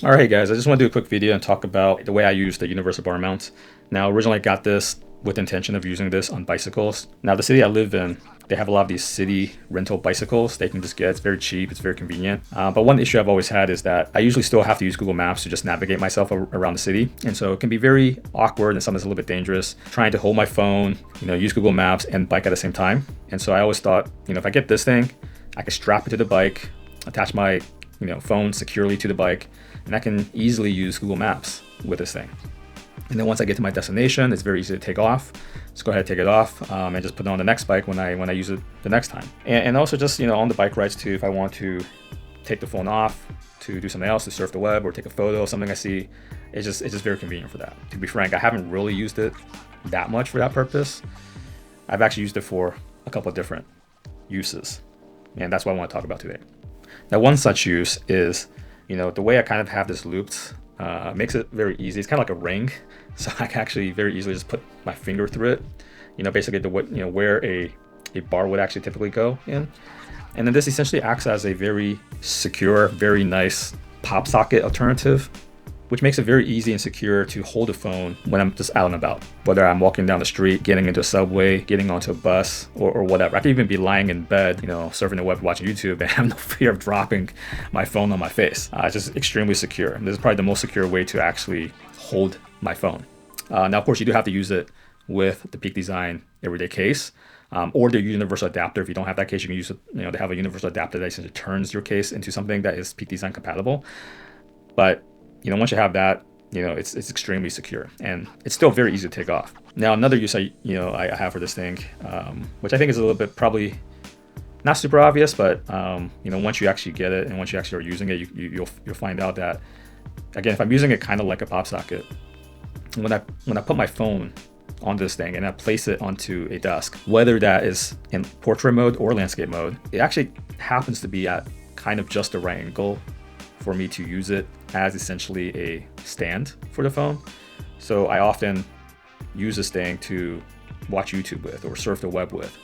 All right, guys, I just want to do a quick video and talk about the way I use the universal bar mount. Now, originally I got this with intention of using this on bicycles. Now, the city I live in, they have a lot of these city rental bicycles they can just get. It's very cheap, it's very convenient. But one issue I've always had is that I usually still have to use Google Maps to just navigate myself around the city. And so it can be very awkward and sometimes a little bit dangerous trying to hold my phone, use Google Maps and bike at the same time. And so I always thought, if I get this thing, I can strap it to the bike, attach my phone securely to the bike, and I can easily use Google Maps with this thing. And then once I get to my destination, it's very easy to take off. Just go ahead and take it off and just put it on the next bike when I use it the next time. And also just on the bike rides too, if I want to take the phone off to do something else, to surf the web or take a photo of something I see, it's just very convenient for that. To be frank, I haven't really used it that much for that purpose. I've actually used it for a couple of different uses, and that's what I want to talk about today. Now, one such use is, the way I kind of have this looped makes it very easy. It's kind of like a ring, so I can actually very easily just put my finger through it. Basically where a bar would actually typically go in, and then this essentially acts as a very secure, very nice pop socket alternative, which makes it very easy and secure to hold a phone when I'm just out and about, whether I'm walking down the street, getting into a subway, getting onto a bus, or whatever. I could even be lying in bed, surfing the web, watching YouTube, and have no fear of dropping my phone on my face. It's just extremely secure. And this is probably the most secure way to actually hold my phone. Now, of course, you do have to use it with the Peak Design everyday case, or the universal adapter. If you don't have that case, you can use it. They have a universal adapter that essentially turns your case into something that is Peak Design compatible. But once you have that, it's extremely secure, and it's still very easy to take off. Now, another use I have for this thing, which I think is a little bit probably not super obvious, but once you actually get it and once you actually are using it, you'll find out that, again, if I'm using it kind of like a pop socket, when I put my phone on this thing and I place it onto a desk, whether that is in portrait mode or landscape mode, it actually happens to be at kind of just the right angle for me to use it as essentially a stand for the phone. So I often use this thing to watch YouTube with or surf the web with,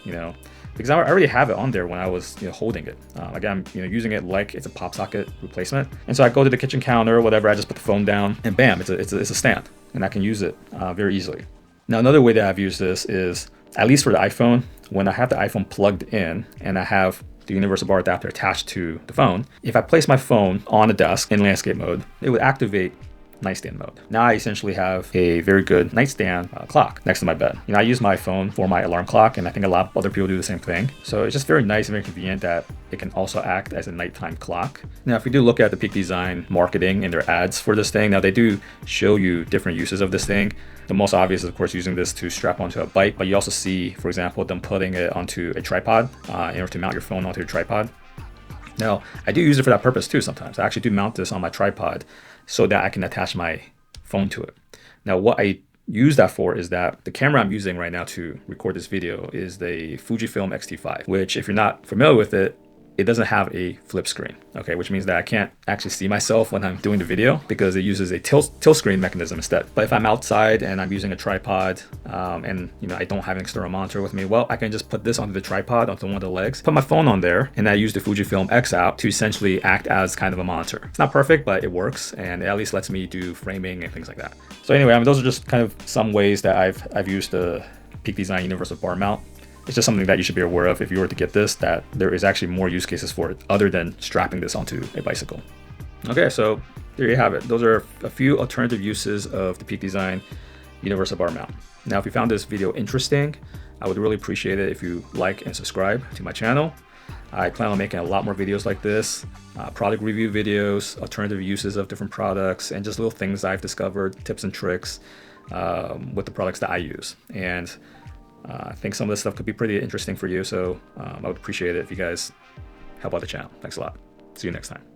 because I already have it on there when I was holding it. Again, I'm using it like it's a pop socket replacement. And so I go to the kitchen counter or whatever, I just put the phone down and bam, it's a stand, and I can use it very easily. Now, another way that I've used this is, at least for the iPhone, when I have the iPhone plugged in and I have the universal bar adapter attached to the phone, if I place my phone on a desk in landscape mode, it would activate nightstand mode. Now I essentially have a very good nightstand clock next to my bed. I use my phone for my alarm clock, and I think a lot of other people do the same thing. So it's just very nice and very convenient that it can also act as a nighttime clock. Now, if we do look at the Peak Design marketing and their ads for this thing, now they do show you different uses of this thing. The most obvious is, of course, using this to strap onto a bike, but you also see, for example, them putting it onto a tripod in order to mount your phone onto your tripod. Now, I do use it for that purpose too sometimes. I actually do mount this on my tripod so that I can attach my phone to it. Now, what I use that for is that the camera I'm using right now to record this video is the Fujifilm X-T5, which, if you're not familiar with it, it doesn't have a flip screen, okay, which means that I can't actually see myself when I'm doing the video because it uses a tilt screen mechanism instead. But if I'm outside and I'm using a tripod and I don't have an external monitor with me, well, I can just put this onto the tripod, onto one of the legs, put my phone on there, and I use the Fujifilm X app to essentially act as kind of a monitor. It's not perfect, but it works, and it at least lets me do framing and things like that. So anyway, those are just kind of some ways that I've used the Peak Design universal bar mount. It's just something that you should be aware of if you were to get this, that there is actually more use cases for it other than strapping this onto a bicycle. Okay, so there you have it. Those are a few alternative uses of the Peak Design universal bar mount. Now, if you found this video interesting, I would really appreciate it if you like and subscribe to my channel. I plan on making a lot more videos like this, product review videos, alternative uses of different products, and just little things I've discovered, tips and tricks with the products that I use. And I think some of this stuff could be pretty interesting for you, so I would appreciate it if you guys help out the channel. Thanks a lot. See you next time.